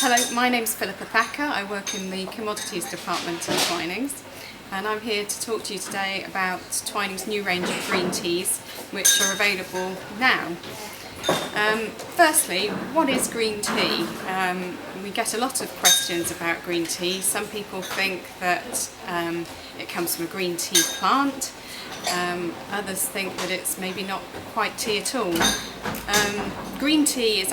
Hello, my name's Philippa Thacker. I work in the Commodities Department in Twinings, and I'm here to talk to you today about Twinings' new range of green teas which are available now. Firstly, what is green tea? We get a lot of questions about green tea. Some people think that it comes from a green tea plant. Others think that it's maybe not quite tea at all. Green tea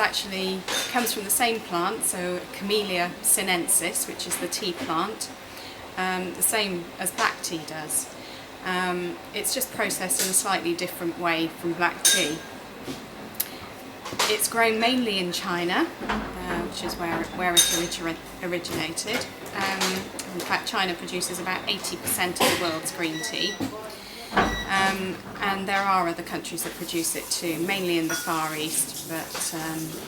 comes from the same plant, so Camellia sinensis, which is the tea plant, the same as black tea does. It's just processed in a slightly different way from black tea. It's grown mainly in China, which is where it originated. In fact, China produces about 80% of the world's green tea. And there are other countries that produce it too, mainly in the Far East, but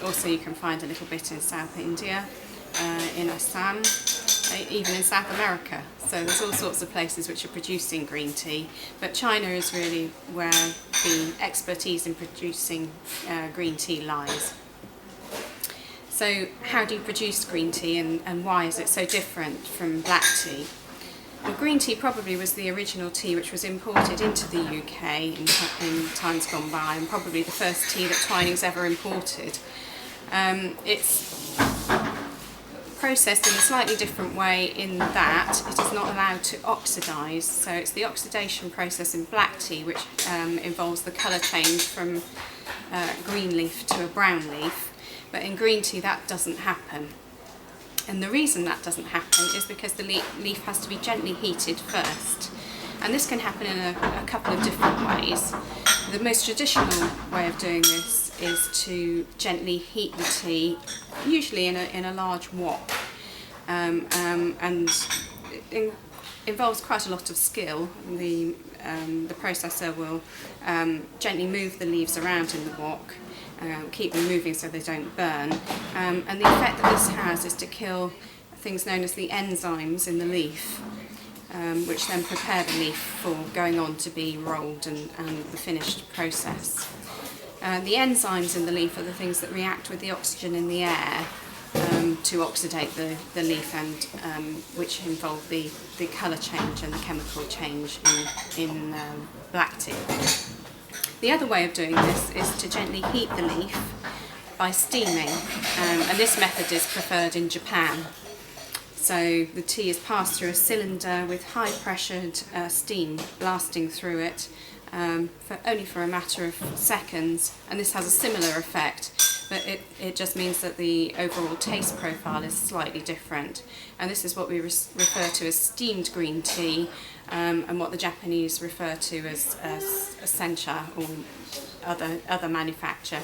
also you can find a little bit in South India, in Assam, even in South America. So there's all sorts of places which are producing green tea, but China is really where the expertise in producing green tea lies. So how do you produce green tea, and why is it so different from black tea? Well, green tea probably was the original tea which was imported into the UK in times gone by, and probably the first tea that Twinings ever imported. It's processed in a slightly different way in that it is not allowed to oxidise, so it's the oxidation process in black tea which involves the colour change from green leaf to a brown leaf, but in green tea that doesn't happen. And the reason that doesn't happen is because the leaf has to be gently heated first. And this can happen in a couple of different ways. The most traditional way of doing this is to gently heat the tea, usually in a large wok. And it involves quite a lot of skill. The processor will gently move the leaves around in the wok, keep them moving so they don't burn, and the effect that this has is to kill things known as the enzymes in the leaf, which then prepare the leaf for going on to be rolled and the finished process. The enzymes in the leaf are the things that react with the oxygen in the air to oxidate the leaf, and which involve the colour change and the chemical change in black tea. The other way of doing this is to gently heat the leaf by steaming, and this method is preferred in Japan. So the tea is passed through a cylinder with high pressured steam blasting through it only for a matter of seconds, and this has a similar effect, but it just means that the overall taste profile is slightly different, and this is what we refer to as steamed green tea, and what the Japanese refer to as sencha or other manufacture.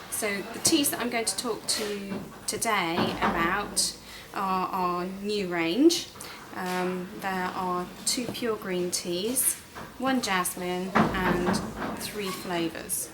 So the teas that I'm going to talk to you today about are our new range. There are 2 pure green teas, 1 jasmine and 3 flavours.